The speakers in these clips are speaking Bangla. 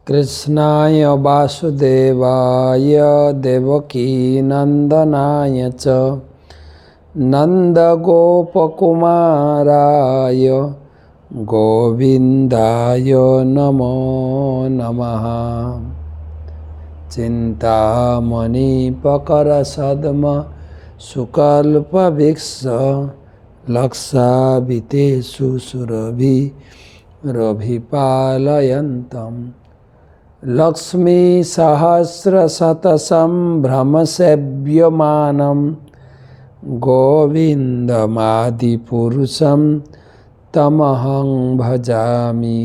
कृष्णाय वासुदेवाय देवकीनन्दनाय च नन्दगोपकुमाराय गोविन्दाय नमो नमः। चिन्तामणिपकरसद्म सुकल्पवृक्ष लक्षाभितेषु सुरभिरभिपालयन्तम् लक्ष्मीसहस्रशतसम्भ्रमसेव्यमानं गोविन्दमादिपुरुषं तमहं भजामि।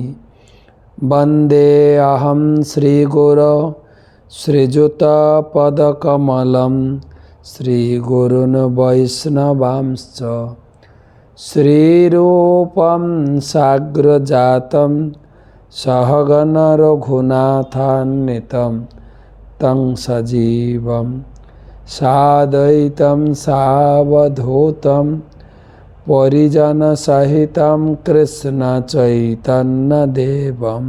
वन्देऽहं श्रीगुरो श्रीयुतपदकमलं श्रीगुरून् वैष्णवांश्च श्रीरूपं साग्रजातं सहगण रघुनाथान्वितं तं सजीवं साद्वैतं सावधूतं परिजनसहितं कृष्णचैतन्यदेवं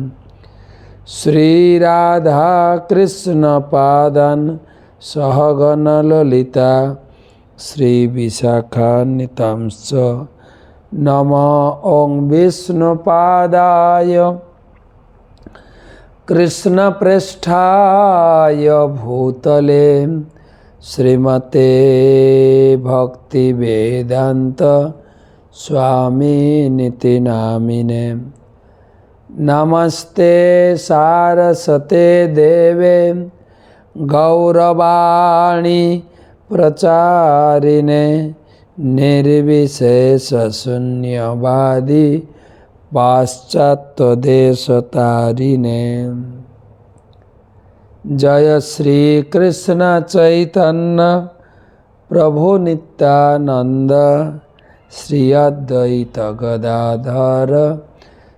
श्रीराधाकृष्णपादान् सहगण ललिता श्रीविशाखान्वितांश्च नमो ॐ विष्णुपादाय कृष्णप्रेष्ठाय भूतले श्रीमते भक्तिवेदान्त स्वामिनिति नामिने। नमस्ते सारस्वते देवे गौरवाणी प्रचारिणे निर्विशेषशून्यवादी पाश्चात्यदेशतारिणे। जय श्री कृष्ण चैतन्य प्रभु नित्यानंद श्री अद्वैत गदाधर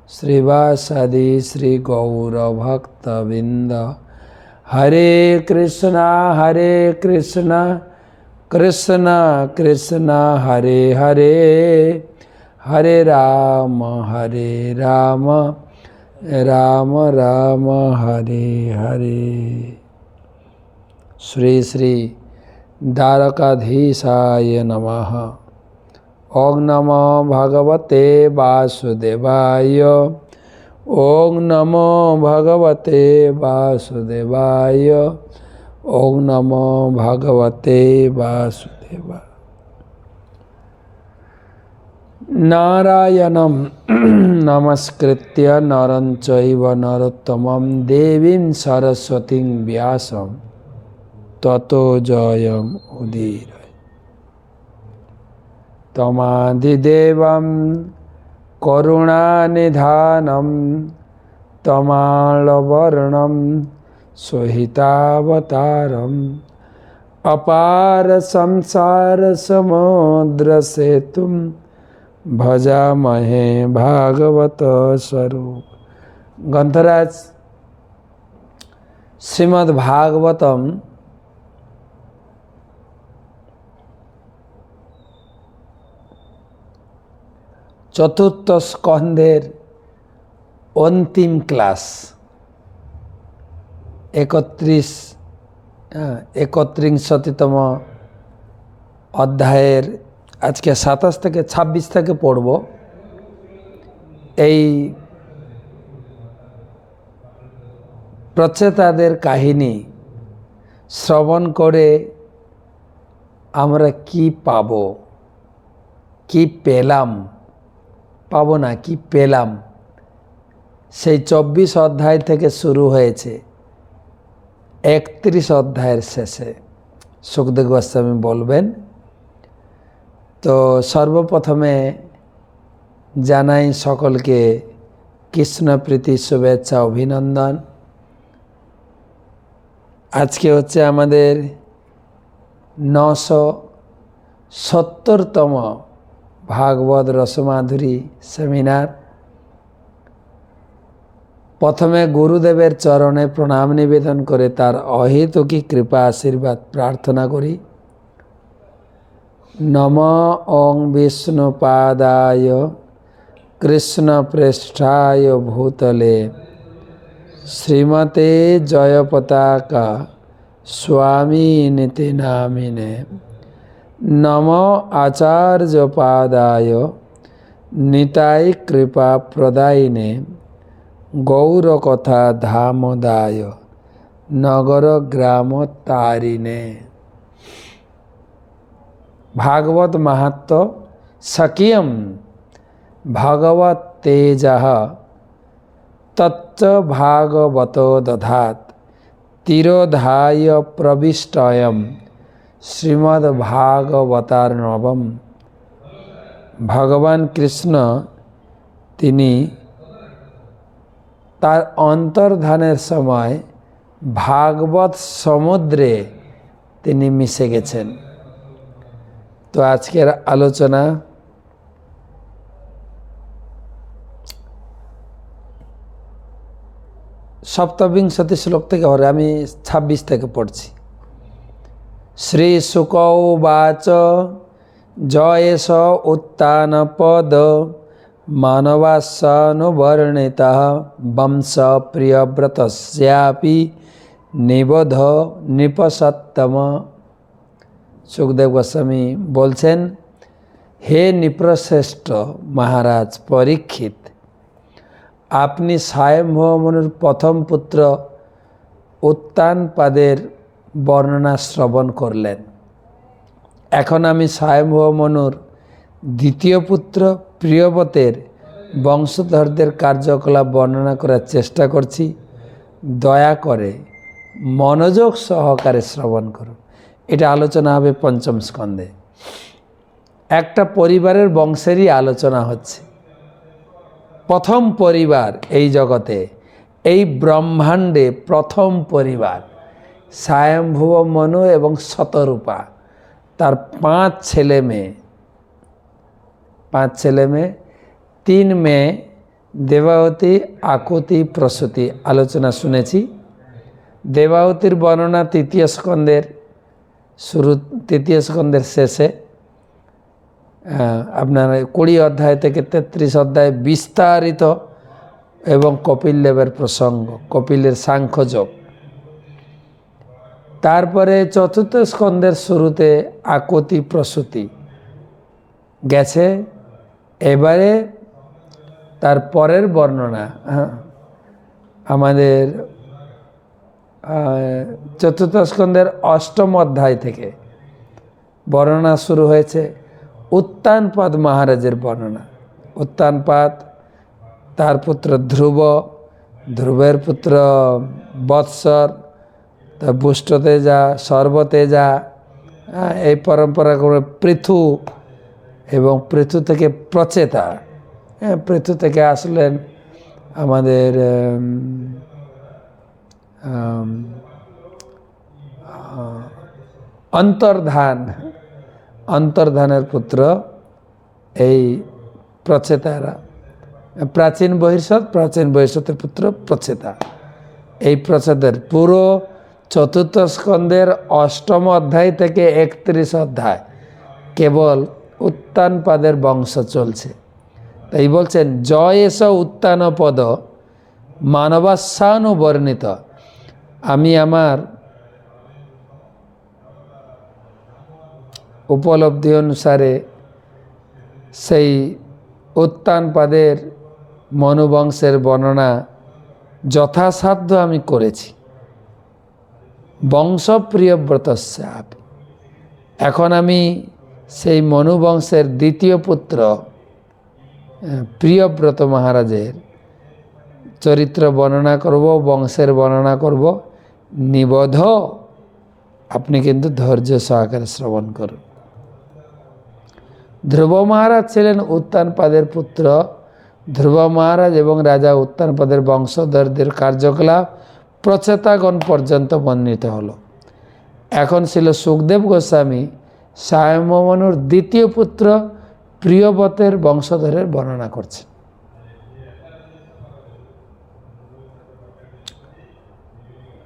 श्रीवासादि श्री गौर भक्तवृंद। हरे कृष्णा कृष्ण कृष्ण हरे हरे, हरे राम राम राम हरे हरे। श्री श्री द्वारकाधीशाय नमः। ओं नमो भगवते वासुदेवाय, ओं नमो भगवते वासुदेवाय, ओं नमो भगवते वासुदेवाय। नारायणं नमस्कृत्य नरं चैव नरोत्तमं देवीं सरस्वतीं व्यासं ततो जयम् उदीरये। तमादिदेवं करुणानिधानं तमालवर्णं सोहितावतारम् अपार संसार समुद्र सेतुं भजामहे भागवत स्वरूप। ग्रंथराज श्रीमद् भागवतम चतुर्थ स्कंधेर अंतिम क्लास 31তম अध्यायेर आज के 27 থেকে 26 থেকে পড়ব। এই প্রচেতাদের কাহিনী শ্রবণ করে আমরা কি পাব, কি পেলাম, পাবো না কি পেলাম, সেই 24 অধ্যায় থেকে শুরু হয়েছে 31 অধ্যায়ের শেষে সুখদেব গোস্বামী বলবেন। তো সর্বপ্রথমে জানাই সকলকে কৃষ্ণপ্রীতি শুভেচ্ছা অভিনন্দন। আজকে হচ্ছে আমাদের 970তম ভাগবত রসমাধুরী সেমিনার। প্রথমে গুরুদেবের চরণে প্রণাম নিবেদন করে তার অহেতুকী কৃপা আশীর্বাদ প্রার্থনা করি। नमो ओं विष्णुपादाय कृष्णप्रेष्ठाय भूतले श्रीमते जयपताका स्वामी नीति नामिने नमो आचार्य पादाय निताय कृपा प्रदायिने गौर कथा धामदाय नगर ग्राम तारिणे। भागवत महात्म सकियम भगवत तेजः तच्च भागवतो दधात तिरोधाय प्रविष्टयम श्रीमद्भागवतार्णवम। भगवान कृष्ण तिनी तार अंतर्धानेर समय भागवत समुद्रे तिनी मिशे गेছেন। तो आजकेर आलोचना सप्तविंशति श्लोक থেকে হবে, আমি 26 থেকে পড়ছি। श्री शुक उवाच जयेश उत्तानपद मानवास्सानुवर्णितः वंश प्रियव्रतस्यापि निबोध निपसत्तम। सुखदेव गोस्वामी बोलছেন, हे निप्रश्रेष्ठ महाराज परीक्षित, আপনি স্বয়ম্ভব মনুর প্রথম পুত্র উত্তানপাদের বর্ণনা শ্রবণ করলেন। এখন আমি স্বয়ম্ভব মনুর দ্বিতীয় পুত্র প্রিয়ব্রতের বংশধরদের কার্যকলাপ বর্ণনা করার চেষ্টা করছি। দয়া করে মনোযোগ সহকারে শ্রবণ করুন। এটা আলোচনা হবে পঞ্চম স্কন্ধে। একটা পরিবারের বংশেরই আলোচনা হচ্ছে। প্রথম পরিবার এই জগতে, এই ব্রহ্মাণ্ডে প্রথম পরিবার স্বয়ম্ভুব মনু এবং শতরূপা, তার 5 ছেলে মেয়ে। 5 ছেলে মেয়ে, 3 মেয়ে দেবাবতী, আকুতি, প্রসূতি আলোচনা শুনেছি। দেবাবতীর বর্ণনা তৃতীয় স্কন্ধের শেষে আপনার 20 অধ্যায় থেকে 33 অধ্যায় বিস্তারিত এবং কপিল দেবের প্রসঙ্গ, কপিলের সাংখ্যযোগ। তারপরে চতুর্থ স্কন্ধের শুরুতে আকুতি প্রসূতি গেছে। এবারে তার পরের বর্ণনা আমাদের চতুর্থ স্কন্ধের 8ম অধ্যায় থেকে বর্ণনা শুরু হয়েছে। উত্তানপাদ মহারাজের বর্ণনা। উত্তানপাদ, তার পুত্র ধ্রুব, ধ্রুবের পুত্র বৎসর, তার বুষ্টতেজা, সর্বতেজা, এই পরম্পরা করে পৃথু, এবং পৃথু থেকে প্রচেতা। পৃথু থেকে আসলেন আমাদের অন্তর্ধানের পুত্র এই প্রচেতারা। প্রাচীন বহিষ্যতের পুত্র প্রচেতা। এই প্রচেতার পুরো চতুর্থ স্কন্ধের 8ম অধ্যায় থেকে 31 অধ্যায় কেবল উত্তানপাদের বংশ চলছে। তাই বলছেন, জয় এস উত্তানপদ মানবাস্যানুবর্ণিত। আমি আমার উপলব্ধি অনুসারে সেই উত্তানপাদের মনুবংশের বর্ণনা যথাসাধ্য আমি করেছি। বংশ প্রিয়ব্রতস্যাপ, এখন আমি সেই মনুবংশের দ্বিতীয় পুত্র প্রিয়ব্রত মহারাজের চরিত্র বর্ণনা করব, বংশের বর্ণনা করব। নিবোধ, আপনি কিন্তু ধৈর্য সহকারে শ্রবণ করুন। ধ্রুব মহারাজ ছিলেন উত্তানপাদের পুত্র। ধ্রুব মহারাজ এবং রাজা উত্তানপাদের বংশধরদের কার্যকলাপ প্রচেতাগণ পর্যন্ত বর্ণিত হলো। এখন ছিল সুখদেব গোস্বামী স্বয়ম্ভব মনুর দ্বিতীয় পুত্র প্রিয়ব্রতের বংশধরের বর্ণনা করছেন।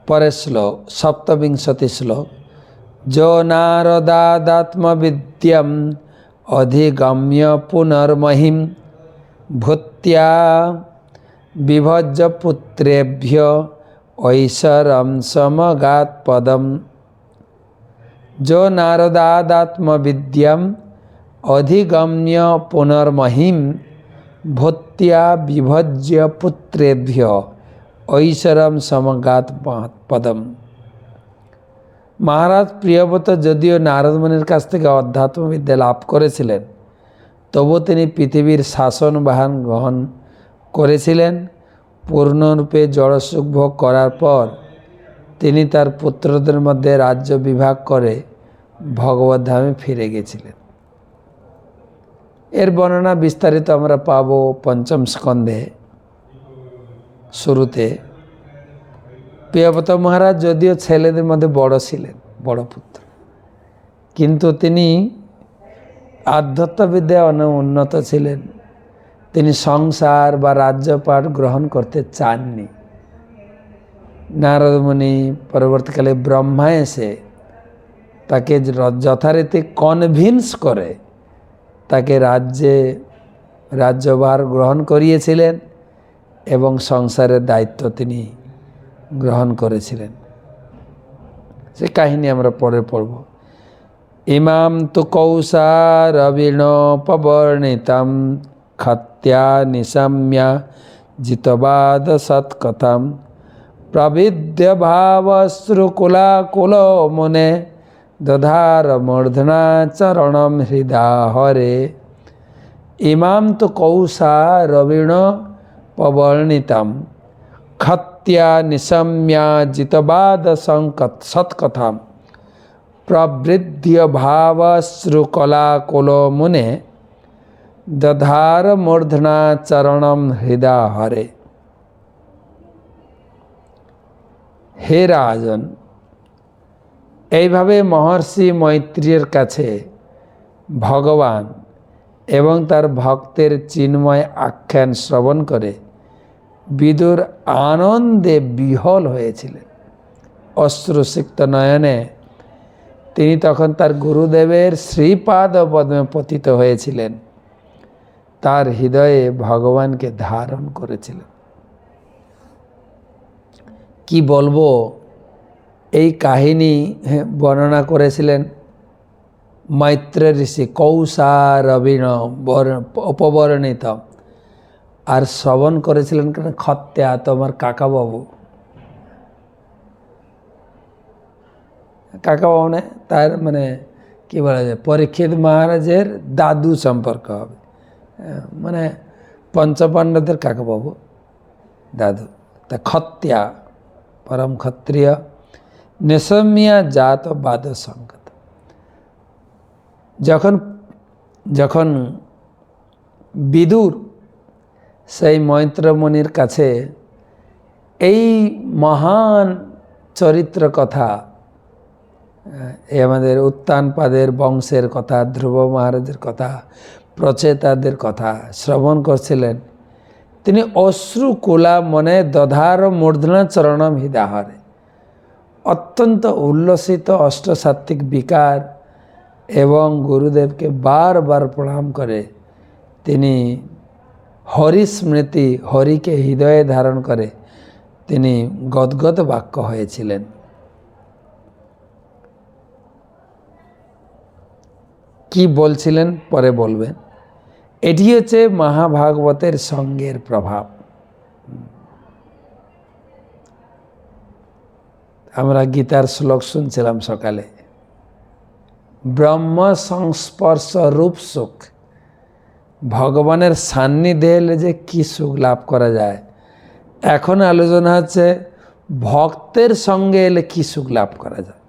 পরের শ্লোক, সপ্তবিংশতি শ্লোক। जो नारदादात्मविद्यम् अधिगम्य पुनर्महिं भूत्या विभज्य पुत्रेभ्य ऐश्वरम समगात पदम जो नारदादात्मविद्यम अधिगम्य पुनर्महिम भूत्या विभज्य पुत्रेभ्य ऐश्वरम समगात पदम। महाराज प्रियव्रत যদিও নারদ মুনির কাছ থেকে অধ্যাত্মবিদ্যা লাভ করেছিলেন, তবু তিনি পৃথিবীর শাসন বাহন গ্রহণ করেছিলেন। পূর্ণরূপে জড়সুখ ভোগ করার পর তিনি তার পুত্রদের মধ্যে রাজ্য বিভাগ করে ভগবত ধামে ফিরে গেছিলেন। এর বর্ণনা বিস্তারিত আমরা পাবো পঞ্চম স্কন্ধে শুরুতে। প্রিয়ব্রত মহারাজ যদিও ছেলেদের মধ্যে বড় ছিলেন, বড় পুত্র, কিন্তু তিনি আধ্যাত্মবিদ্যায় অনেক উন্নত ছিলেন। তিনি সংসার বা রাজ্যপাট গ্রহণ করতে চাননি। নারদ মুনি পরবর্তীকালে ব্রহ্মা এসে তাকে যথারীতি কনভিন্স করে তাকে রাজ্যভার গ্রহণ করিয়েছিলেন এবং সংসারের দায়িত্ব তিনি গ্রহণ করেছিলেন। সে কাহিনী আমরা পরে পড়ব। ইমাম তু কৌসারবিণোপবর্ণিতম ক্ষত্রিয়া নিশম্য জিতবাদ সৎকথম প্রবিদ্য ভাবশ্রুকুলাকুল মুনে দধার মূর্ধনা চরণম হৃদাহরে। ইমাম তু কৌসারবিণোপবর্ণিতম ক্ষত্রিয়া নিশম্য জিতবাদ সৎকথম প্রবৃদ্ধ্য ভাবশ্রুকলাকুল মুনে দধার মূর্ধনা চরণম হৃদাহরে। হে রাজন, এইভাবে মহর্ষি মৈত্রেয়ের কাছে ভগবান এবং তার ভক্তের চিন্ময় আখ্যান শ্রবণ করে বিদুর আনন্দে বিহল হয়েছিলেন। অশ্রুসিক্ত নয়নে তিনি তখন তার গুরুদেবের শ্রীপাদ পদ্মে পতিত হয়েছিলেন, তার হৃদয়ে ভগবানকে ধারণ করেছিলেন। কি বলবো, এই কাহিনী বর্ণনা করেছিলেন মৈত্রেয় ঋষি কৌসারবিণ উপবর্ণিত, আর শ্রবণ করেছিলেন কেন? ক্ষত্রিয়া, তোমার কাকাবাবু। কাকাবাবু মানে তার মানে কি বলা যায়, পরীক্ষিত মহারাজের দাদু সম্পর্ক হবে, মানে পঞ্চপাণ্ডবদের কাকাবাবু দাদু। তা ক্ষত্রিয়া, পরম ক্ষত্রিয়, নিশম্য জাত বাদ সংকত। যখন বিদুর সেই মৈত্র মুনির কাছে এই মহান চরিত্র কথা, আমাদের উত্তানপাদের বংশের কথা, ধ্রুব মহারাজের কথা, প্রচেতাদের কথা শ্রবণ করছিলেন, তিনি অশ্রুকুলা মনে দধার মূর্ধনা চরণম হৃদাহরে, অত্যন্ত উল্লসিত অষ্টসাত্ত্বিক বিকার এবং গুরুদেবকে বারবার প্রণাম করে তিনি হরি স্মৃতি, হরিকে হৃদয়ে ধারণ করে তিনি গদগদ বাক্য হয়েছিলেন। কি বলছিলেন পরে বলবেন। এটি হচ্ছে মহাভাগবতের সঙ্গের প্রভাব। আমরা গীতার শ্লোক শুনছিলাম সকালে, ব্রহ্ম সংস্পর্শ রূপ সুখ, ভগবানের সান্নিধ্যে এলে যে কি সুখ লাভ করা যায়। এখন আলোচনা হচ্ছে ভক্তের সঙ্গে এলে কি সুখ লাভ করা যায়।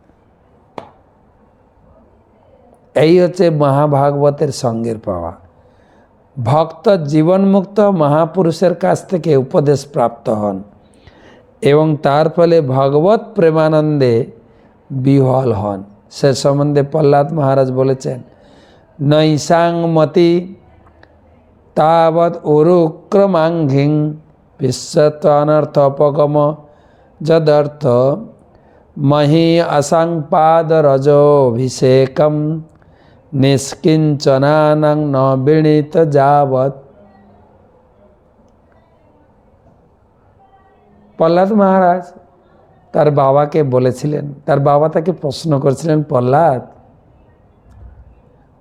এই হচ্ছে মহাভাগবতের সঙ্গের পাওয়া। ভক্ত জীবনমুক্ত মহাপুরুষের কাছ থেকে উপদেশ প্রাপ্ত হন এবং তার ফলে ভগবত প্রেমানন্দে বিহ্বল হন। সে সম্বন্ধে প্রহ্লাদ মহারাজ বলেছেন, নৈসাং মতি তাবৎ উরুক্রমাঙ্ঘিং বিশ্বত্বানর্থোপগম যদর্থ মহি অসংপাদ রজোভিষেকম নিষ্কিঞ্চনানং ন বিনীত যাবৎ। প্রহ্লাদ মহারাজ তার বাবাকে বলেছিলেন, তার বাবা তাকে প্রশ্ন করেছিলেন, প্রহ্লাদ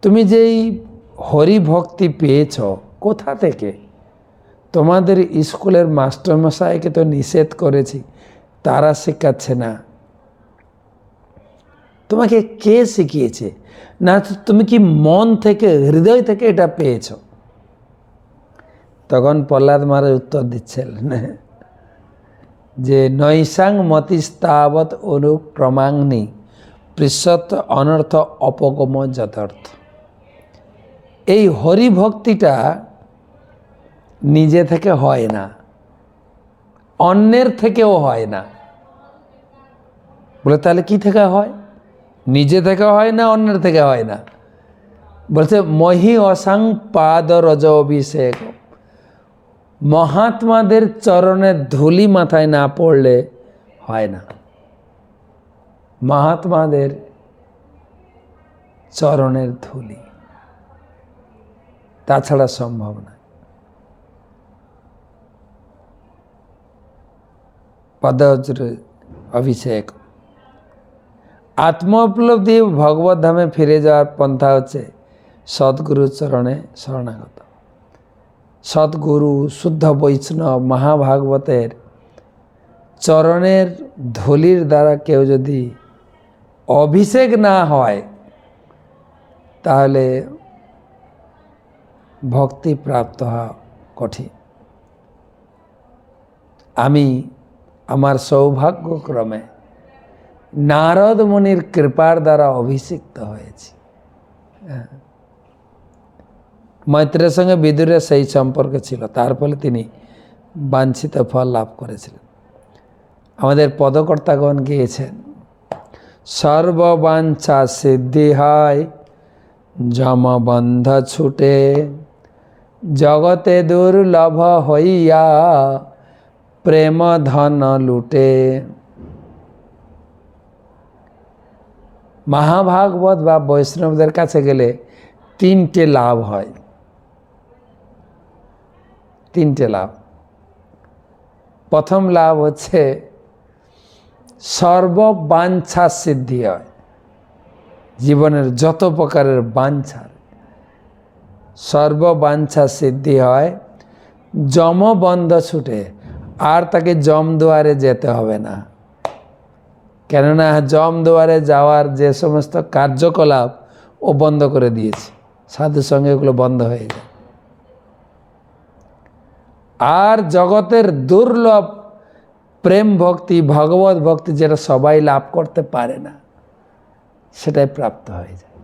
তুমি যেই হরি ভক্তি পেয়েছ কোথা থেকে? তোমাদের স্কুলের মাস্টারমশাইকে তো নিষেধ করেছি, তারা শেখাচ্ছে না, তোমাকে কে শিখিয়েছে? না তুমি কি মন থেকে হৃদয় থেকে এটা পেয়েছ? তখন প্রহ্লাদ মহারাজ উত্তর দিচ্ছিলেন যে নৈসাং মতিস্তাবৎ অনুক্রমাংনি পৃষ্ঠত অনর্থ অপগম যথার্থ। এই হরিভক্তিটা নিজে থেকে হয় না, অন্যের থেকেও হয় না। বলে তাহলে কি থেকে হয়? নিজে থেকে হয় না, অন্যের থেকে হয় না। বলছে মহি অসাং পাদ রজ অভিষেক, মহাত্মাদের চরণের ধুলি মাথায় না পড়লে হয় না। মহাত্মাদের চরণের ধুলি, তাছাড়া সম্ভব না। পদজ্র অভিষেক। আত্ম উপলব্ধি ভগবত ধামে ফিরে যাওয়ার পন্থা হচ্ছে সদ্গুরু চরণে শরণাগত। সদ্গুরু, শুদ্ধ বৈষ্ণব, মহাভাগবতের চরণের ধুলির দ্বারা কেউ যদি অভিষেক না হয় তাহলে ভক্তি প্রাপ্ত হওয়া কঠিন। আমি আমার সৌভাগ্যক্রমে নারদ মুনির কৃপার দ্বারা অভিষিক্ত হয়েছি। মৈত্রেয়ের সঙ্গে বিদুরের সেই সম্পর্ক ছিল, তার ফলে তিনি বাঞ্ছিত ফল লাভ করেছিলেন। আমাদের পদকর্তাগণ গিয়েছেন, সর্ববাঞ্ছা সিদ্ধি হয় যমবন্ধ ছুটে, জগতে দুর্লভ হইয়া প্রেম ধন লুটে। মহাভাগবত বা বৈষ্ণবদের কাছে গেলে তিনটে লাভ হয়, তিনটে লাভ। প্রথম লাভ হচ্ছে সর্ববাঞ্ছা সিদ্ধি হয়, জীবনের যত প্রকারের বাঞ্ছার সর্ববাঞ্ছা সিদ্ধি হয়। যমবন্ধ ছুটে, আর তাকে যম দুয়ারে যেতে হবে না। কেননা যম দুয়ারে যাওয়ার যে সমস্ত কার্যকলাপ ও বন্ধ করে দিয়েছে, সাধুর সঙ্গে এগুলো বন্ধ হয়ে যায়। আর জগতের দুর্লভ প্রেম ভক্তি, ভগবত ভক্তি, যেটা সবাই লাভ করতে পারে না, সেটাই প্রাপ্ত হয়ে যায়।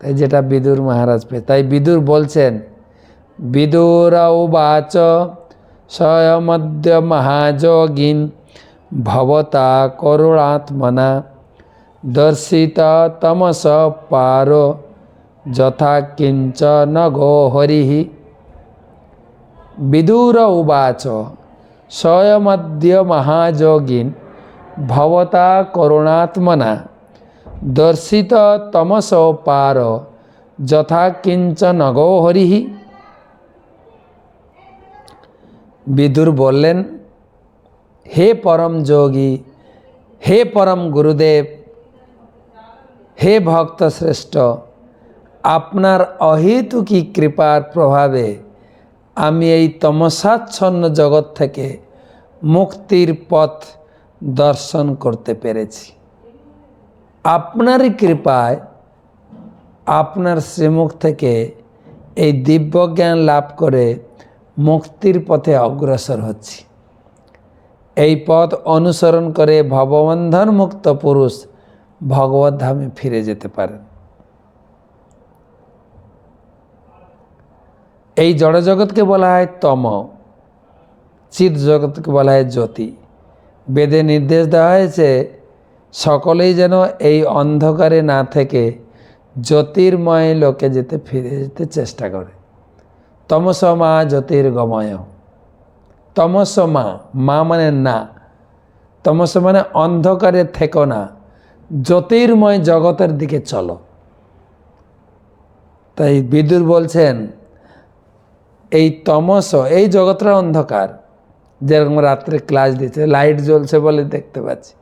তাই যেটা বিদুর মহারাজ পেয়ে, তাই বিদুর বলছেন, বিদুর উবাচ স্বয়মদ্য মহাযোগিন ভবতা করুণাত্মনা দর্শিত তমস পার যথা কিঞ্চন গো হরিহি। বিদুর উবাচ স্বয়মদ্য মহাযোগিন ভবতা করুণাত্মনা দর্শিত তমস পার যথা কিঞ্চন গো হরিহি। বিদুর বললেন, হে পরম যোগী, হে পরম গুরুদেব, হে ভক্ত শ্রেষ্ঠ, আপনার অহেতুকী কৃপার প্রভাবে আমি এই তমসাচ্ছন্ন জগৎ থেকে মুক্তির পথ দর্শন করতে পেরেছি। আপনারই কৃপায় আপনার শ্রীমুখ থেকে এই দিব্যজ্ঞান লাভ করে মুক্তির পথে অগ্রসর হচ্ছি। এই পথ অনুসরণ করে ভববন্ধন মুক্ত পুরুষ ভগবত ধামে ফিরে যেতে পারেন। এই জড়জগৎকে বলা হয় তম, চিৎ জগৎকে বলা হয় জ্যোতি। বেদে নির্দেশ দেওয়া হয়েছে সকলেই যেন এই অন্ধকারে না থেকে জ্যোতির্ময় লোকে ফিরে যেতে চেষ্টা করে। তমস মা জ্যোতির্গময়। তমস মা, মা মানে না, তমস মানে অন্ধকারে থেকো না, জ্যোতির্ময় জগতের দিকে চলো। তাই বিদুর বলছেন, এই তমস, এই জগৎটা অন্ধকার, যেরকম রাত্রে ক্লাস দিচ্ছে, লাইট জ্বলছে বলে দেখতে পাচ্ছি,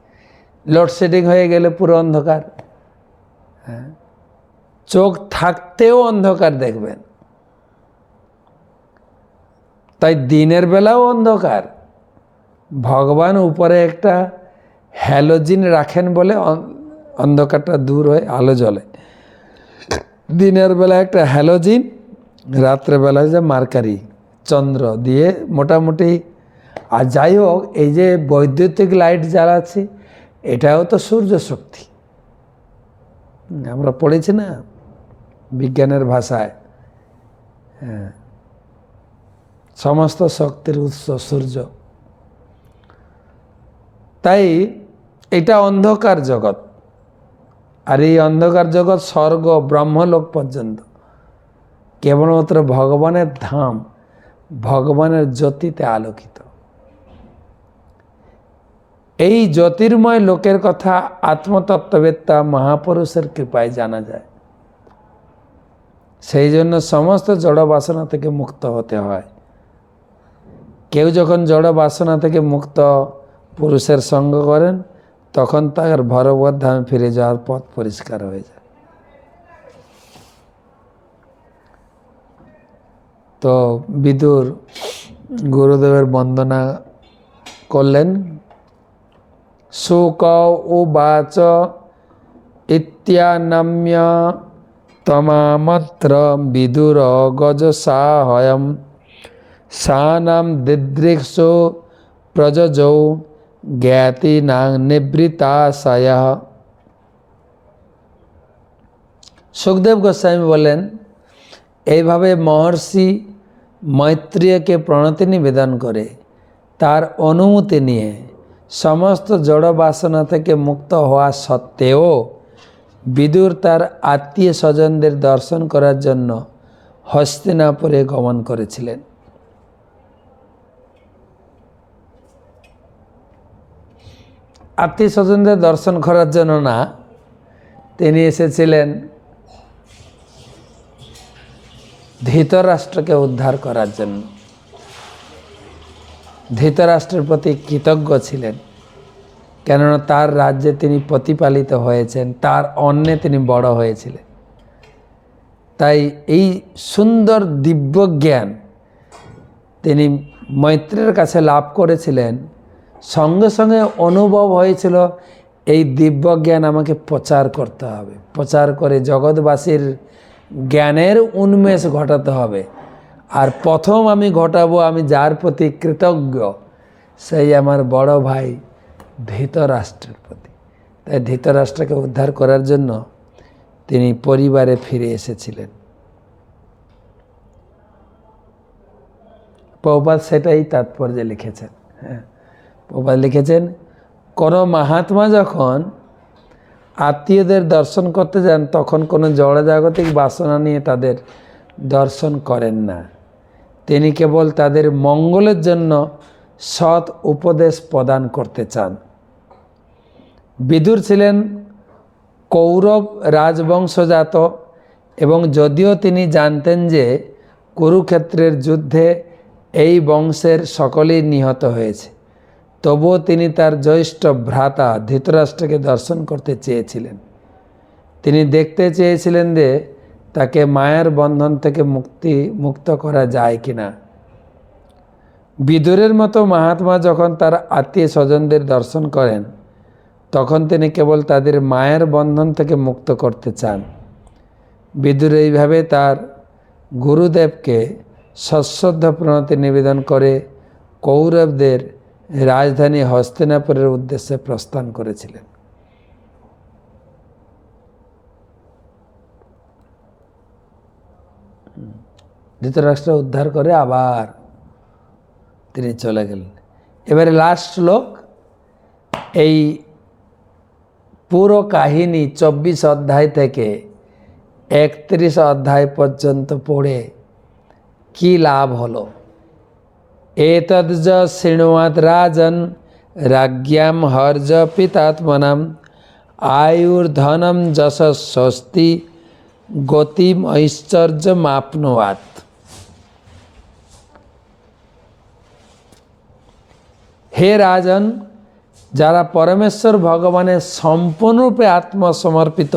লোডশেডিং হয়ে গেলে পুরো অন্ধকার। হ্যাঁ, চোখ থাকতেও অন্ধকার দেখবেন, তাই দিনের বেলাও অন্ধকার। ভগবান উপরে একটা হ্যালোজিন রাখেন বলে অন্ধকারটা দূর হয়ে আলো জ্বলে। দিনের বেলা একটা হ্যালোজিন, রাত্রেবেলায় যে মার্কারি চন্দ্র দিয়ে মোটামুটি। আর যাই হোক, এই যে বৈদ্যুতিক লাইট জ্বালাচ্ছি, এটাও তো সূর্য শক্তি। আমরা পড়েছি না বিজ্ঞানের ভাষায়, হ্যাঁ, সমস্ত শক্তির উৎস সূর্য। তাই এটা অন্ধকার জগৎ, আর এই অন্ধকার জগৎ স্বর্গ ব্রহ্মলোক পর্যন্ত কেবলমাত্র ভগবানের ধাম, ভগবানের জ্যোতিতে আলোকিত। এই জ্যোতির্ময় লোকের কথা আত্মতত্ত্ববেত্তা মহাপুরুষের কৃপায় জানা যায়। সেই জন্য সমস্ত জড় বাসনা থেকে মুক্ত হতে হয়। কেউ যখন জড় বাসনা থেকে মুক্ত পুরুষের সঙ্গ করেন, তখন তার ভগবত ধামে ফিরে যাওয়ার পথ পরিষ্কার হয়ে যায়। তো বিদুর গুরুদেবের বন্দনা করলেন। শুক উবাচ ইত্যানাম্য তমামত্র বিদুর গজসাহয়ম সানাম দিদৃক্ষু প্রযোজৌ জ্ঞাতিনাং নিবৃতাশয়। সুখদেব গোস্বামী বলেন, এইভাবে মহর্ষি মৈত্রেয়কে প্রণতি নিবেদন করে তার অনুমতি নিয়ে সমস্ত জড় বাসনা থেকে মুক্ত হওয়া সত্ত্বেও বিদুর তার আত্মীয় স্বজনদের দর্শন করার জন্য হস্তিনাপুরে গমন করেছিলেন। আত্মীয় স্বজনদের দর্শন করার জন্য না, তিনি এসেছিলেন ধৃতরাষ্ট্রকে উদ্ধার করার জন্য। ধৃতরাষ্ট্রের প্রতি কৃতজ্ঞ ছিলেন, কেননা তার রাজ্যে তিনি প্রতিপালিত হয়েছেন, তার অন্নে তিনি বড় হয়েছিলেন। তাই এই সুন্দর দিব্য জ্ঞান তিনি মৈত্রের কাছে লাভ করেছিলেন। সঙ্গে সঙ্গে অনুভব হয়েছিল, এই দিব্য জ্ঞান আমাকে প্রচার করতে হবে, প্রচার করে জগৎবাসীর জ্ঞানের উন্মেষ ঘটাতে হবে। আর প্রথম আমি ঘটাবো, আমি যার প্রতি কৃতজ্ঞ, সেই আমার বড় ভাই ধৃতরাষ্ট্রের প্রতি। তাই ধৃতরাষ্ট্রকে উদ্ধার করার জন্য তিনি পরিবারে ফিরে এসেছিলেন। প্রভুপাদ সেটাই তাৎপর্যে লিখেছেন। হ্যাঁ, প্রভুপাদ লিখেছেন, কোনো মহাত্মা যখন আত্মীয়দের দর্শন করতে যান, তখন কোনো জড়জাগতিক বাসনা নিয়ে তাদের দর্শন করেন না। তিনি কেবল তাদের মঙ্গলের জন্য সৎ উপদেশ প্রদান করতে চান। বিদুর ছিলেন কৌরব রাজবংশজাত, এবং যদিও তিনি জানতেন যে কুরুক্ষেত্রের যুদ্ধে এই বংশের সকলেই নিহত হয়েছে, তবুও তিনি তার জ্যৈষ্ঠ ভ্রাতা ধৃতরাষ্ট্রকে দর্শন করতে চেয়েছিলেন। তিনি দেখতে চেয়েছিলেন যে তাকে মায়ার বন্ধন থেকে মুক্ত করা যায় কিনা। বিদুরের মতো মহাত্মা যখন তার আত্মীয় স্বজনদের দর্শন করেন, তখন তিনি কেবল তাদের মায়ের বন্ধন থেকে মুক্ত করতে চান। বিদুর এইভাবে তার গুরুদেবকে সশ্রদ্ধ প্রণতি নিবেদন করে কৌরবদের রাজধানী হস্তিনাপুরের উদ্দেশ্যে প্রস্থান করেছিলেন। ধৃতরাষ্ট্র উদ্ধার করে আবার তিনি চলে গেলেন। এবারে লাস্ট শ্লোক, এই পুরো কাহিনী 24 অধ্যায় থেকে 31 অধ্যায় পর্যন্ত পড়ে কি লাভ হলো। এতদ্য শৃণুয়াৎ রাজন রাজ্ঞাম হর্য পিতাত্মনাম আয়ুর্ধনম যশঃ স্বস্তি গতিম ঐশ্বর্যম আপনুয়াৎ। হে রাজন, যারা পরমেশ্বর ভগবানের সম্পূর্ণরূপে আত্মসমর্পিত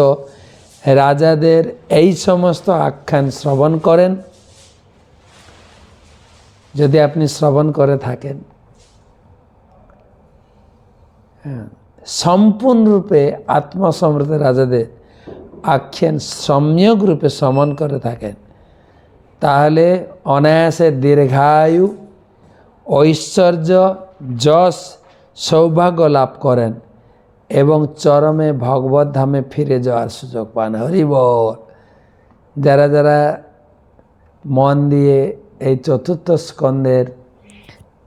রাজাদের এই সমস্ত আখ্যান শ্রবণ করেন, যদি আপনি শ্রবণ করে থাকেন, সম্পূর্ণরূপে আত্মসমর্পিত রাজাদের আখ্যান সম্যক রূপে শ্রবণ করে থাকেন, তাহলে অনায়াসে দীর্ঘায়ু, ঐশ্বর্য, যশ, সৌভাগ্য লাভ করেন এবং চরমে ভগবত ধামে ফিরে যাওয়ার সুযোগ পান। হরি বল। যারা যারা মন দিয়ে এই চতুর্থ স্কন্ধের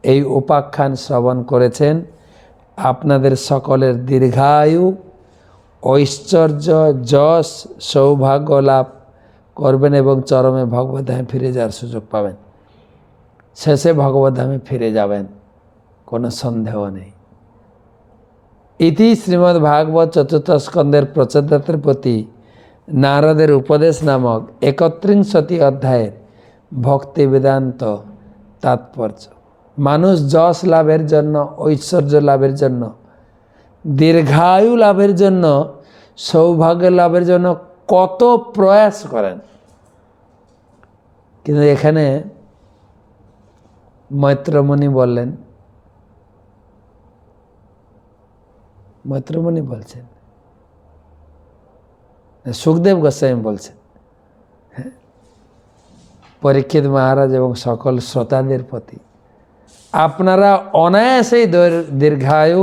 এই উপাখ্যান শ্রবণ করেছেন, আপনাদের সকলের দীর্ঘায়ু, ঐশ্বর্য, যশ, সৌভাগ্য লাভ করবেন এবং চরমে ভগবত ধামে ফিরে যাওয়ার সুযোগ পাবেন। শেষে ভগবত ধামে ফিরে যাবেন, কোনো সন্দেহ নেই। ইতি শ্রীমদ্ ভাগবত চতুর্থ স্কন্ধের প্রচেতাদের প্রতি নারদের উপদেশ নামক 31 অধ্যায়ের ভক্তি বেদান্ত তাৎপর্য। মানুষ যশ লাভের জন্য, ঐশ্বর্য লাভের জন্য, দীর্ঘায়ু লাভের জন্য, সৌভাগ্য লাভের জন্য কত প্রয়াস করেন, কিন্তু এখানে মৈত্রমুনি বললেন, মৈত্রমুনি বলছেন, সুখদেব গোস্বামী বলছেন, পরীক্ষিত মহারাজ এবং সকল শ্রোতাদের প্রতি, আপনারা অনায়াসেই দীর্ঘায়ু,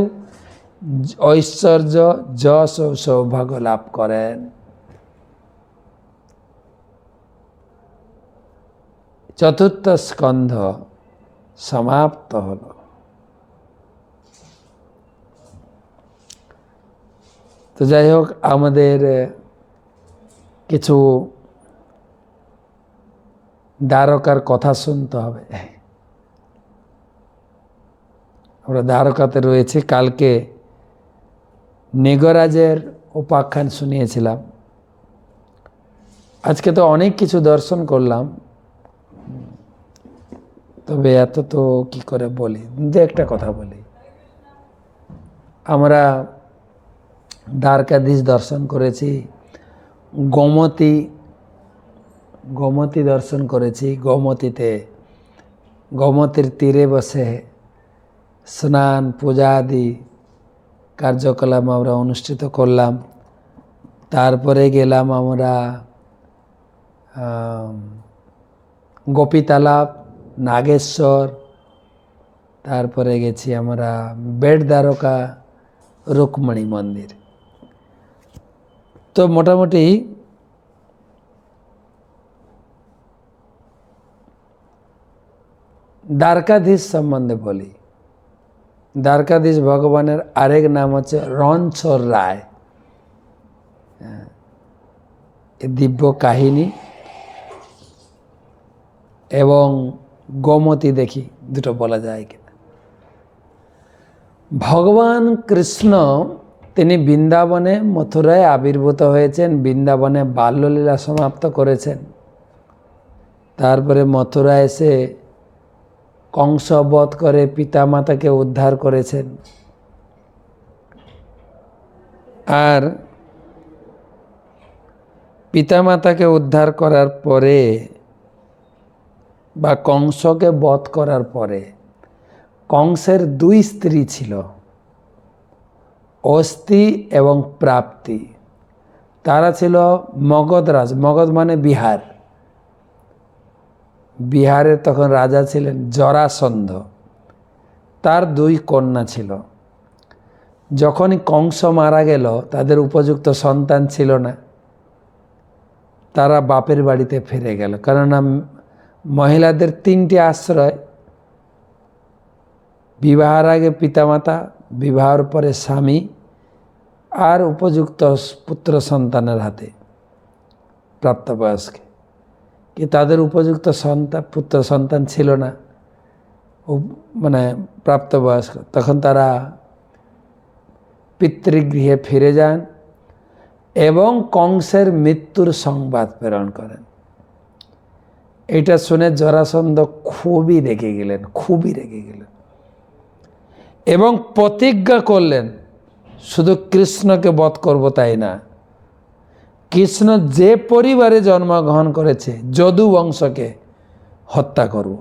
ঐশ্বর্য, যশ ও সৌভাগ্য লাভ করেন। চতুর্থ স্কন্ধ সমাপ্ত হল। তো যাই হোক, আমাদের কিছু দ্বারকার কথা শুনতে হবে। আমরা দ্বারকাতে রয়েছি। কালকে নিগরাজের উপাখ্যান শুনিয়েছিলাম। আজকে তো অনেক কিছু দর্শন করলাম, তবে এত তো কি করে বলি, যে একটা কথা বলি। আমরা দ্বারকাধীশ দর্শন করেছি, গোমতী দর্শন করেছি। গোমতীর তীরে বসে স্নান, পূজা আদি কার্যকলাপ আমরা অনুষ্ঠিত করলাম। তারপরে গেলাম আমরা গোপীতালাপ, নাগেশ্বর, তারপরে গেছি আমরা বেট দ্বারকা, রুক্মিণী মন্দির। তো মোটামুটি দ্বারকাধীশ সম্বন্ধে বলি। দ্বারকাধীশ ভগবানের আরেক নাম হচ্ছে রণছর রায়। দিব্য কাহিনী এবং গোমতী দেখি দুটো বলা যায় কিনা। ভগবান কৃষ্ণ তিনি বৃন্দাবনে, মথুরায় আবির্ভূত হয়েছেন, বৃন্দাবনে বাল্যলীলা সমাপ্ত করেছেন। তারপরে মথুরা এসে কংস বধ করে পিতামাতাকে উদ্ধার করেছেন। আর পিতামাতাকে উদ্ধার করার পরে বা কংসকে বধ করার পরে কংসের 2 স্ত্রী ছিল, অস্তি এবং প্রাপ্তি। তারা ছিল মগধরাজ, মগধ মানে বিহার। বিহারে তখন রাজা ছিলেন জরাসন্ধ, তার 2 কন্যা ছিল। যখনই কংস মারা গেল, তাদের উপযুক্ত সন্তান ছিল না, তারা বাপের বাড়িতে ফিরে গেল। কেননা মহিলাদের 3টি আশ্রয়: বিবাহের আগে পিতামাতা, বিবাহের পরে স্বামী, আর উপযুক্ত পুত্র সন্তানের হাতে প্রাপ্তবয়স্ক। কি তাদের উপযুক্ত পুত্র সন্তান ছিল না, মানে প্রাপ্তবয়স্ক। তখন তারা পিতৃগৃহে ফিরে যান এবং কংসের মৃত্যুর সংবাদ প্রেরণ করেন। এটা শুনে জরাসন্ধ খুবই রেগে গেলেন। এবং প্রতিজ্ঞা করলেন শুধু কৃষ্ণকে বধ করব তাই না, কৃষ্ণ যে পরিবারে জন্মগ্রহণ করেছে যদু বংশকে হত্যা করব।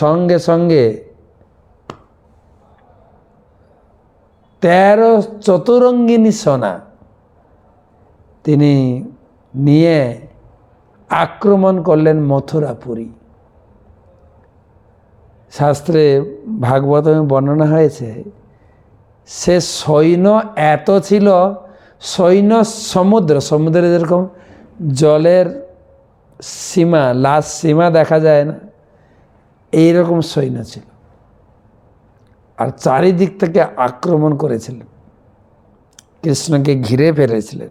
সঙ্গে সঙ্গে 13 চতুরঙ্গিনী সোনা তিনি নিয়ে আক্রমণ করলেন মথুরাপুরী। শাস্ত্রে ভাগবতমে বর্ণনা হয়েছে, সে সৈন্য এত ছিল, সৈন্য সমুদ্রে যেরকম জলের সীমা, লাস্ট সীমা দেখা যায় না, এইরকম সৈন্য ছিল, আর চারিদিক থেকে আক্রমণ করেছিলেন, কৃষ্ণকে ঘিরে ফেলেছিলেন।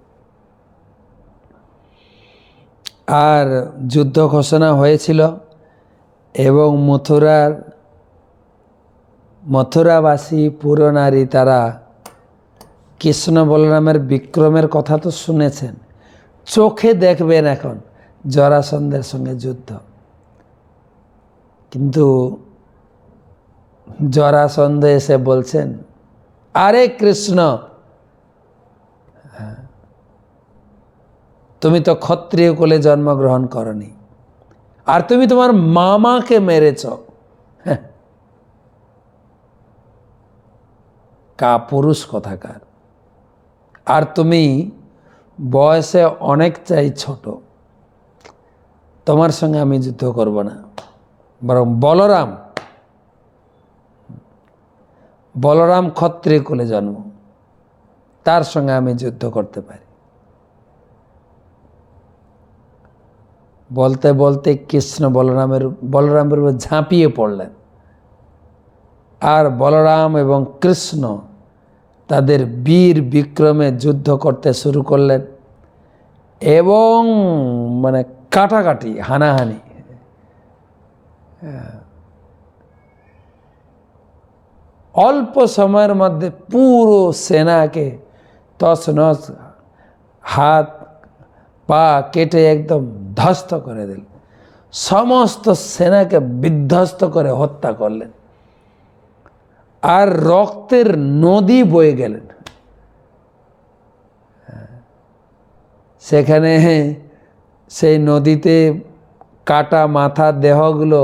আর যুদ্ধ ঘোষণা হয়েছিল এবং মথুরাবাসী পুরনারী তারা কৃষ্ণ বলরামের বিক্রমের কথা তো শুনেছেন, চোখে দেখবেন এখন জরাসন্ধের সঙ্গে যুদ্ধ। কিন্তু জরাসন্ধ এসে বলছেন, আরে কৃষ্ণ, তুমি তো ক্ষত্রিয় কুলে জন্মগ্রহণ করনি, আর তুমি তোমার মামাকে মেরেছ। পুরুষ কথাকার, আর তুমি বয়সে অনেক চাই ছোট, তোমার সঙ্গে আমি যুদ্ধ করব না, বরং বলরাম ক্ষত্রিয় কুলে জন্ম, তার সঙ্গে আমি যুদ্ধ করতে পারি। বলতে বলতে কৃষ্ণ বলরামের উপর ঝাঁপিয়ে পড়লেন, আর বলরাম এবং কৃষ্ণ তাদের বীর বিক্রমে যুদ্ধ করতে শুরু করলেন, এবং কাটাকাটি, হানাহানি। অল্প সময়ের মধ্যে পুরো সেনাকে তছনছ, হাত পা কেটে একদম ধ্বস্ত করে দিল, সমস্ত সেনাকে বিধ্বস্ত করে হত্যা করলেন, আর রক্তের নদী বয়ে গেলেন। সেখানে সেই নদীতে কাটা মাথার দেহগুলো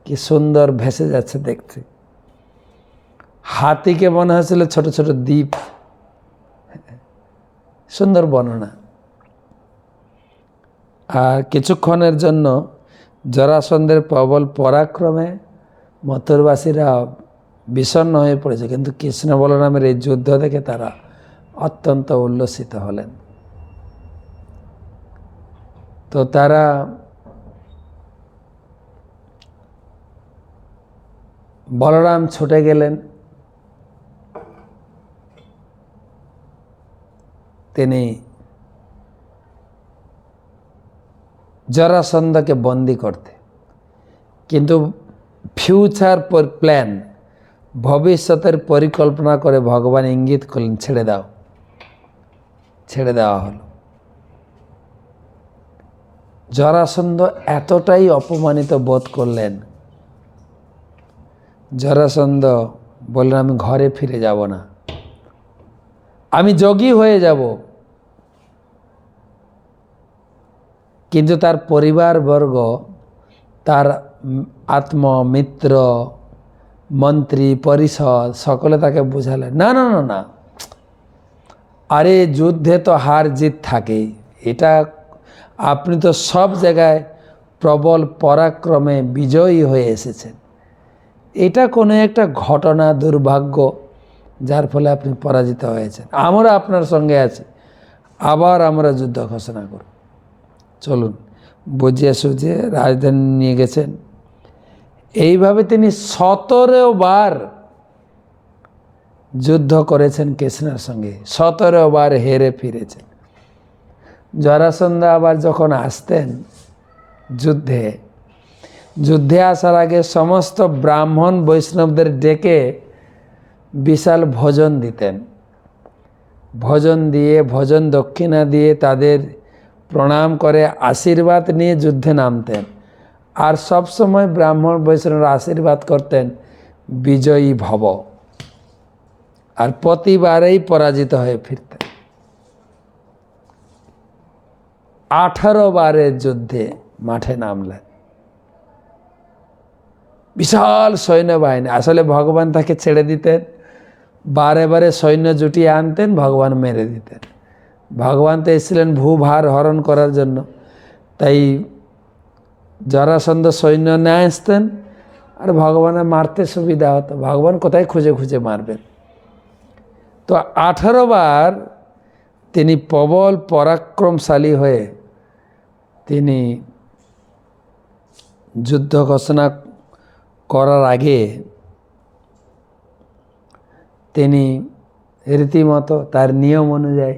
কি সুন্দর ভেসে যাচ্ছে দেখতে, হাতিকে মনে হয়েছিল ছোট ছোট দ্বীপ। সুন্দর বর্ণনা। আর কিছুক্ষণের জন্য জরাসন্ধের প্রবল পরাক্রমে মথুরবাসীরা বিষণ্ণ হয়ে পড়েছে, কিন্তু কৃষ্ণ বলরামের এই যুদ্ধ দেখে তারা অত্যন্ত উল্লসিত হলেন। তো তারা বলরাম ছুটে গেলেন, তিনি জরাসন্ধকে বন্দি করতে, কিন্তু ফিউচার প্ল্যান, ভবিষ্যতের পরিকল্পনা করে ভগবান ইঙ্গিত করলেন, ছেড়ে দেওয়া হলো। জরাসন্ধ এতটাই অপমানিত বোধ করলেন, জরাসন্ধ বললেন, আমি ঘরে ফিরে যাব না, আমি যোগী হয়ে যাব। কিন্তু তার পরিবারবর্গ, তার আত্মমিত্র, মন্ত্রী পরিষদ সকলে তাকে বুঝালেন, না না না না, আরে যুদ্ধে তো হার জিত থাকেই, এটা আপনি তো সব জায়গায় প্রবল পরাক্রমে বিজয়ী হয়ে এসেছেন, এটা কোনো একটা ঘটনা, দুর্ভাগ্য, যার ফলে আপনি পরাজিত হয়েছেন। আমরা আপনার সঙ্গে আছি, আবার আমরা যুদ্ধ ঘোষণা করব, চলুন। বুঝিয়ে সুঝিয়ে রাজধানী নিয়ে গেছেন। এইভাবে তিনি 17 বার যুদ্ধ করেছেন কৃষ্ণের সঙ্গে, 17 বার হেরে ফিরেছেন। জরাসন্ধ আবার যখন আসতেন যুদ্ধে আসার আগে সমস্ত ব্রাহ্মণ বৈষ্ণবদের ডেকে বিশাল ভোজন দিতেন, ভোজন দক্ষিণা দিয়ে তাদের প্রণাম করে আশীর্বাদ নিয়ে যুদ্ধে নামতেন। আর সব সময় ব্রাহ্মণ বৈষ্ণবরা আশীর্বাদ করতেন বিজয়ী ভব, আর প্রতিবারেই পরাজিত হয়ে ফিরতেন। 18 বারের যুদ্ধে মাঠে নামলেন, বিশাল সৈন্যবাহিনী। আসলে ভগবান তাকে ছেড়ে দিতেন, বারে বারে সৈন্য জুটিয়ে আনতেন, ভগবান মেরে দিতেন। ভগবান তো এসেছিলেন ভূভার হরণ করার জন্য, তাই জরাসন্ধ সৈন্য নিয়ে আসতেন, আর ভগবানের মারতে সুবিধা হতো। ভগবান কোথায় খুঁজে খুঁজে মারবেন। তো 18 বার তিনি প্রবল পরাক্রমশালী হয়ে তিনি যুদ্ধ ঘোষণা করার আগে তিনি রীতিমতো তার নিয়ম অনুযায়ী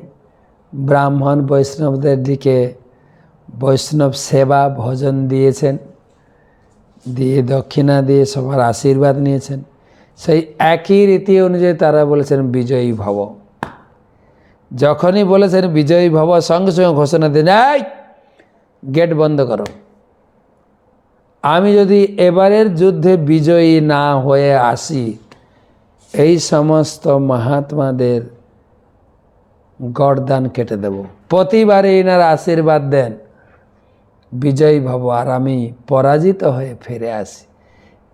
ব্রাহ্মণ বৈষ্ণবদের দিকে বৈষ্ণব সেবা ভোজন দিয়েছেন, দিয়ে দক্ষিণা দিয়ে সবার আশীর্বাদ নিয়েছেন। সেই একই রীতি অনুযায়ী তারা বলেছেন বিজয়ী ভব। যখনই বলেছেন বিজয়ী ভব, সঙ্গে সঙ্গে ঘোষণা দেন, এই গেট বন্ধ করো। আমি যদি এবারের যুদ্ধে বিজয়ী না হয়ে আসি, এই সমস্ত মহাত্মাদের গর্দান কেটে দেব। প্রতিবারে এনারা আশীর্বাদ দেন বিজয়ী ভব, আর আমি পরাজিত হয়ে ফিরে আসি।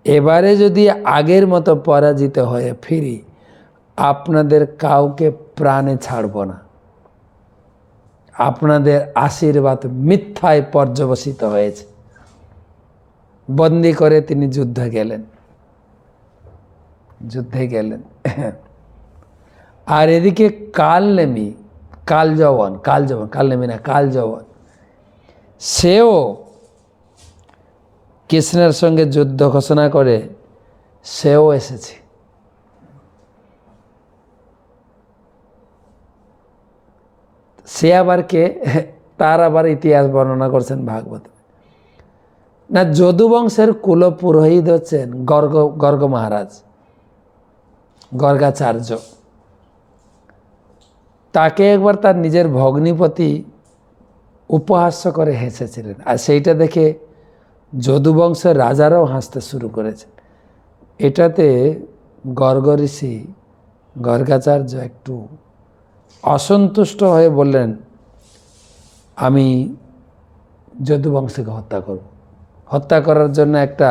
এবারে যদি আগের মতো পরাজিত হয়ে ফিরি, আপনাদের কাউকে প্রাণে ছাড়ব না। আপনাদের আশীর্বাদ মিথ্যায় পর্যবসিত হয়েছে। বন্দি করে তিনি যুদ্ধে গেলেন। আর এদিকে কালজবন, সেও কৃষ্ণের সঙ্গে যুদ্ধ ঘোষণা করে সেও এসেছে। সে আবার কে? তার আবার ইতিহাস বর্ণনা করছেন ভাগবত। না, যদুবংশের কুলপুরোহিত হচ্ছেন গর্গ মহারাজ, গর্গাচার্য। তাকে একবার তার নিজের ভগ্নিপতি উপহাস্য করে হেসেছিলেন, আর সেইটা দেখে যদুবংশের রাজারাও হাসতে শুরু করেছেন। এটাতে গর্গ ঋষি গর্গাচার্য একটু অসন্তুষ্ট হয়ে বললেন, আমি যদুবংশকে হত্যা করব। হত্যা করার জন্য একটা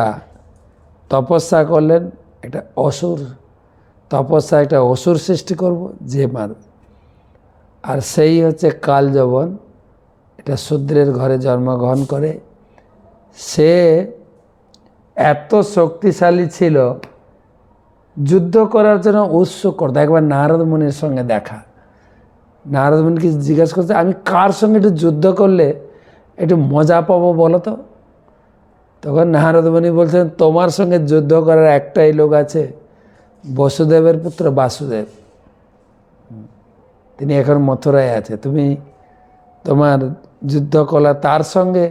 তপস্যা করলেন, একটা অসুর সৃষ্টি করব, যে মারবে। আর সেই হচ্ছে কালজবন। এটা শূদ্রের ঘরে জন্মগ্রহণ করে। সে এত শক্তিশালী ছিল, যুদ্ধ করার জন্য উৎসুক করতো। একবার নারদ মুনির সঙ্গে দেখা, নারদ মুনিকে জিজ্ঞাসা করছে, আমি কার সঙ্গে একটু যুদ্ধ করলে একটু মজা পাবো বলো তো? তখন নারদ মুনি বলছেন, তোমার সঙ্গে যুদ্ধ করার একটাই লোক আছে, বসুদেবের পুত্র বাসুদেব। তিনি এখন মথুরায় আছে, তুমি তোমার যুদ্ধকলা তার সঙ্গে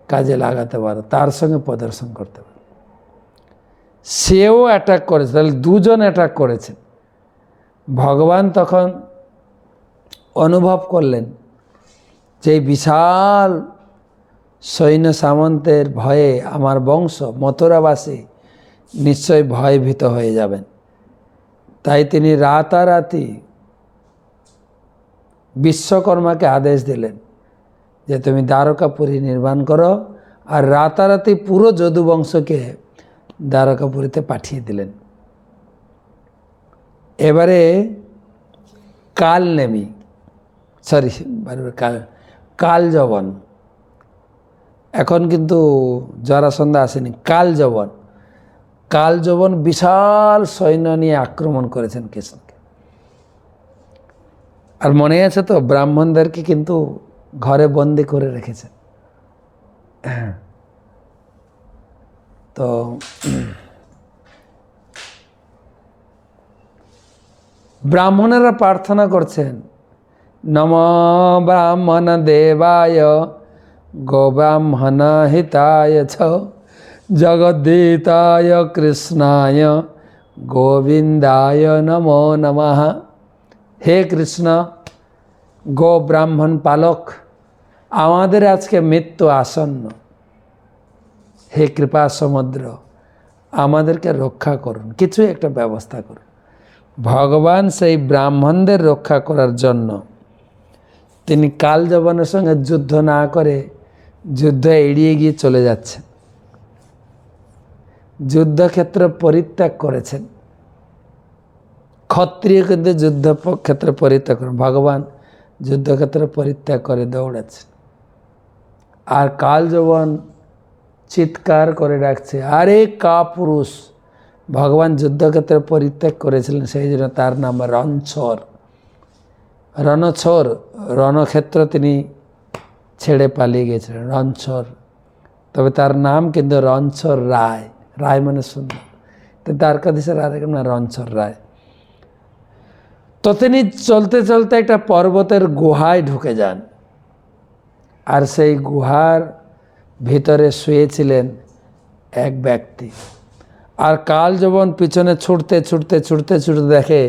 কাজে লাগাতে পারো, তার সঙ্গে প্রদর্শন করতে পারো। সেও অ্যাটাক করেছে, তাহলে দুজন অ্যাটাক করেছেন। ভগবান তখন অনুভব করলেন যে বিশাল সৈন্য সামন্তের ভয়ে আমার বংশ মথুরাবাসী নিশ্চয় ভয়ভীত হয়ে যাবেন। তাই তিনি রাতারাতি বিশ্বকর্মাকে আদেশ দিলেন যে তুমি দ্বারকাপুরী নির্মাণ করো, আর রাতারাতি পুরো যদুবংশকে দ্বারকাপুরীতে পাঠিয়ে দিলেন। এবারে কালজবন, এখন কিন্তু জরাসন্ধ আসেনি। কালজবন বিশাল সৈন্য নিয়ে আক্রমণ করেছেন কৃষ্ণকে। আর মনে আছে তো, ব্রাহ্মণদেরকে কিন্তু ঘরে বন্দি করে রেখেছেন। তো ব্রাহ্মণেরা প্রার্থনা করছেন, নম ব্রাহ্মণ দেবায় গোব্রাহ্মণ হিতায় ছ জগদ্দিতায় কৃষ্ণায় গোবিন্দায় নমো নমঃ। হে কৃষ্ণ, গো ব্রাহ্মণ পালক, আমাদের আজকে মৃত্যু আসন্ন, হে কৃপা সমুদ্র, আমাদেরকে রক্ষা করুন, কিছু একটা ব্যবস্থা করুন। ভগবান সেই ব্রাহ্মণদের রক্ষা করার জন্য তিনি কালযবনের সঙ্গে যুদ্ধ না করে যুদ্ধ এড়িয়ে গিয়ে চলে যাচ্ছেন, যুদ্ধক্ষেত্র পরিত্যাগ করেছেন। ক্ষত্রিয় কিন্তু যুদ্ধক্ষেত্র পরিত্যাগ করেন, ভগবান যুদ্ধক্ষেত্র পরিত্যাগ করে দৌড়াচ্ছেন। আর কালযবন চিৎকার করে ডাকছে, আরে কা পুরুষ! ভগবান যুদ্ধক্ষেত্রে পরিত্যাগ করেছিলেন, সেই জন্য তার নাম রণছোর। রণছোর, রণক্ষেত্র তিনি ছেড়ে পালিয়ে গেছিলেন, রণছোর। তবে তার নাম কিন্তু রণছোর রায়, রায় মানে সুন্দর, তো দ্বারকাধীশের আরেক নাম রণছোর রায়। তো তিনি চলতে চলতে একটা পর্বতের গুহায় ঢুকে যান, আর সেই গুহার ভিতরে শুয়েছিলেন এক ব্যক্তি। আর কালযবন পিছনে ছুটতে ছুটতে ছুটতে ছুটতে দেখে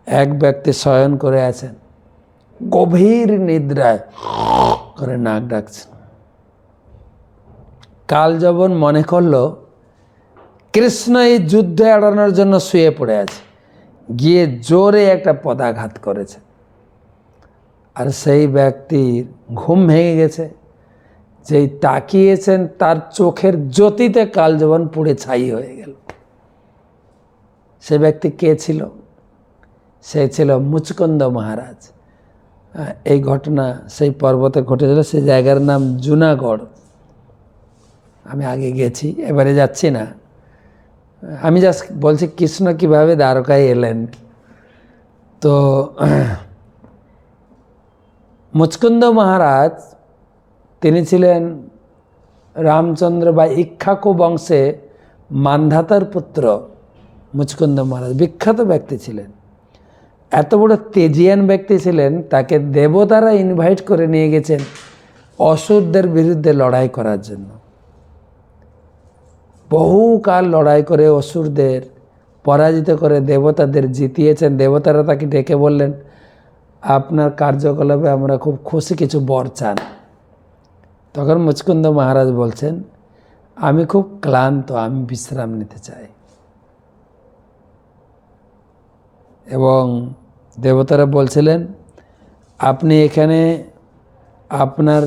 এক ব্যক্তি শয়ন করে আছেন, গভীর নিদ্রায় করে নাক ডাকছেন। কালযবন মনে করল কৃষ্ণ এই যুদ্ধ এড়ানোর জন্য শুয়ে পড়ে আছে, গিয়ে জোরে একটা পদাঘাত করেছে, আর সেই ব্যক্তির ঘুম ভেঙে গেছে। যেই তাকিয়েছেন তার চোখের জ্যোতিতে কালযবন পুড়ে ছাই হয়ে গেল। সে ব্যক্তি কে ছিল? সে ছিল মুচকুন্দ মহারাজ। এই ঘটনা সেই পর্বতে ঘটেছিল, সেই জায়গার নাম জুনাগড়। আমি আগে গেছি, এবারে যাচ্ছি না। আমি জাস্ট বলছি কৃষ্ণ কিভাবে দ্বারকায় এলেন। তো মুচকুন্দ মহারাজ তিনি ছিলেন রামচন্দ্র বা ইক্ষ্বাকু বংশে মান্ধাতার পুত্র। মুচকুন্দ মহারাজ বিখ্যাত ব্যক্তি ছিলেন, এত বড় তেজিয়ান ব্যক্তি ছিলেন, তাকে দেবতারা ইনভাইট করে নিয়ে গেছেন অসুরদের বিরুদ্ধে লড়াই করার জন্য। বহুকাল লড়াই করে অসুরদের পরাজিত করে দেবতাদের জিতিয়েছেন। দেবতারা তাকে ডেকে বললেন, আপনার কার্যকলাপে আমরা খুব খুশি, কিছু বর চান। তখন মুচকুন্দ মহারাজ বলছেন, আমি খুব ক্লান্ত, আমি বিশ্রাম নিতে চাই। এবং দেবতারা বলছিলেন, আপনি এখানে আপনার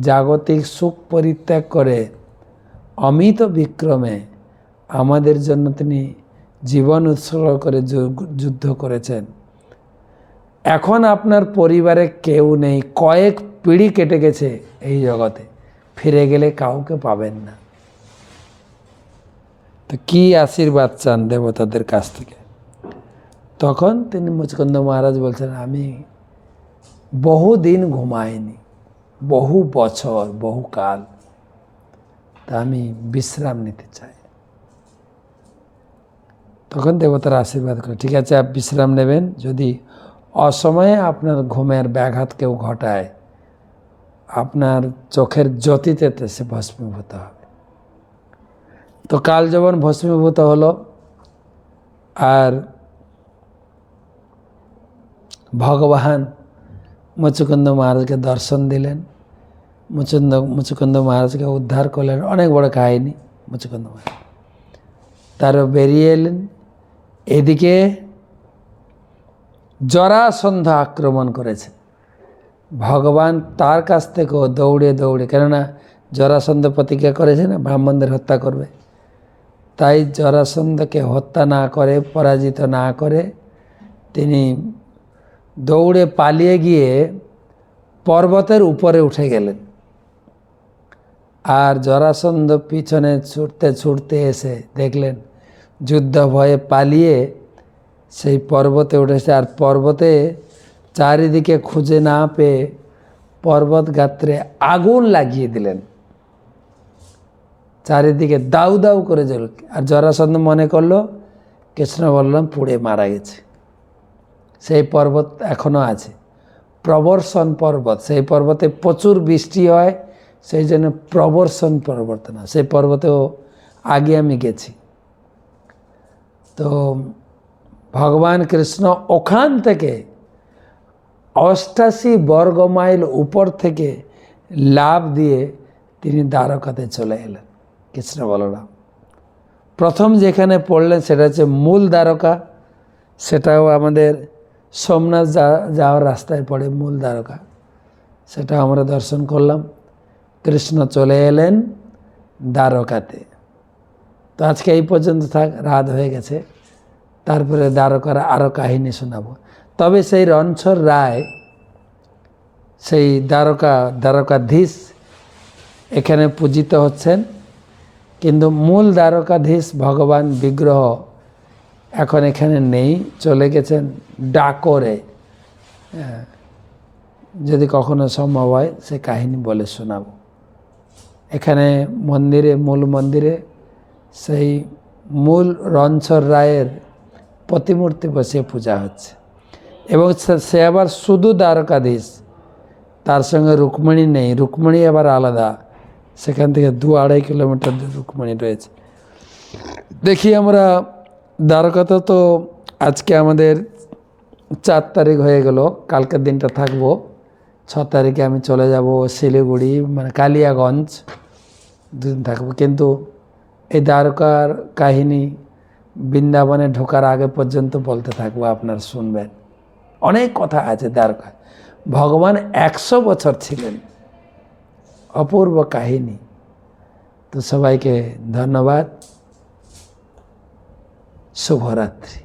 জাগতিক সুখ পরিত্যাগ করে অমিত বিক্রমে আমাদের জন্য তিনি জীবন উৎসর্গ করে যুদ্ধ করেছেন। এখন আপনার পরিবারে কেউ নেই, কয়েক পিঁড়ি কেটে গেছে এই জগতে, ফিরে গেলে কাউকে পাবেন না। তো কি আশীর্বাদ চান দেবতাদের কাছ থেকে? তখন তিনি মুচকুন্দ মহারাজ বলছেন, আমি বহুদিন ঘুমাইনি, বহু বছর, বহু কাল, তা আমি বিশ্রাম নিতে চাই। তখন দেবতারা আশীর্বাদ করে, ঠিক আছে, আপনি বিশ্রাম নেবেন, যদি অসময়ে আপনার ঘুমের ব্যাঘাত কেউ ঘটায়, আপনার চোখের জ্যোতিতে সে ভস্মীভূত হবে। তো কালযবন ভস্মীভূত হলো, আর ভগবান মুচকুন্দ মহারাজকে দর্শন দিলেন, মুচকুন্দ মহারাজকে উদ্ধার করলেন। অনেক বড় কাহিনী মুচকুন্দ মহারাজ। তারও বেরিয়ে এলেন। এদিকে জরাসন্ধ আক্রমণ করেছে। ভগবান তার কাছ থেকেও দৌড়ে দৌড়ে, কেননা জরাসন্ধ প্রতিজ্ঞা করেছে না ব্রাহ্মণদের হত্যা করবে, তাই জরাসন্ধকে হত্যা না করে, পরাজিত না করে তিনি দৌড়ে পালিয়ে গিয়ে পর্বতের উপরে উঠে গেলেন। আর জরাসন্ধ পিছনে ছুটতে ছুটতে এসে দেখলেন যুদ্ধ ভয়ে পালিয়ে সেই পর্বতে উঠেছে। আর পর্বতে চারিদিকে খুঁজে না পেয়ে পর্বত গাত্রে আগুন লাগিয়ে দিলেন, চারিদিকে দাউ দাউ করে জ্বল। আর জরাসন্ধ মনে করলো কৃষ্ণ বললাম পুড়ে মারা গেছে। সেই পর্বত এখনও আছে, প্রবর্ষণ পর্বত। সেই পর্বতে প্রচুর বৃষ্টি হয়, সেই জন্য প্রবর্ষণ পর্বত না, সেই পর্বতেও আগে আমি গেছি। তো ভগবান কৃষ্ণ ওখান থেকে 88 বর্গ মাইল উপর থেকে লাফ দিয়ে তিনি দ্বারকাতে চলে এলেন। কৃষ্ণ বলরাম। প্রথম যেখানে পড়লেন সেটা হচ্ছে মূল দ্বারকা, সেটাও আমাদের সোমনাথ যাওয়ার রাস্তায় পড়ে মূল দ্বারকা, সেটা আমরা দর্শন করলাম। কৃষ্ণ চলে এলেন দ্বারকাতে। তো আজকে এই পর্যন্ত থাক, রাত হয়ে গেছে। তারপরে দ্বারকার আরও কাহিনী শোনাবো। তবে সেই রণছর রায়, সেই দ্বারকাধীশ এখানে পূজিত হচ্ছেন, কিন্তু মূল দ্বারকাধীশ ভগবান বিগ্রহ এখন এখানে নেই, চলে গেছেন ডাকরে। যদি কখনো সম্ভব হয় সে কাহিনী বলে শোনাবো। এখানে মন্দিরে, মূল মন্দিরে সেই মূল রণছর রায়ের প্রতিমূর্তি বসিয়ে পূজা হচ্ছে, এবং সে আবার শুধু দ্বারকাধীশ, তার সঙ্গে রুক্মিণী নেই। রুক্মিণী আবার আলাদা, সেখান থেকে 2-2.5 কিলোমিটার রুক্মিণী রয়েছে। দেখি আমরা দ্বারকাতে তো আজকে আমাদের 4 তারিখ হয়ে গেল, কালকের দিনটা থাকবো। 6 তারিখে আমি চলে যাব শিলিগুড়ি, মানে কালিয়াগঞ্জ, 2 দিন থাকবো। কিন্তু এই দ্বারকার কাহিনী বৃন্দাবনে ঢোকার আগে পর্যন্ত বলতে থাকবো, আপনারা শুনবেন। অনেক কথা আছে দ্বারকা। ভগবান 100 বছর ছিলেন, অপূর্ব কাহিনী। তো সবাইকে ধন্যবাদ, শুভরাত্রি।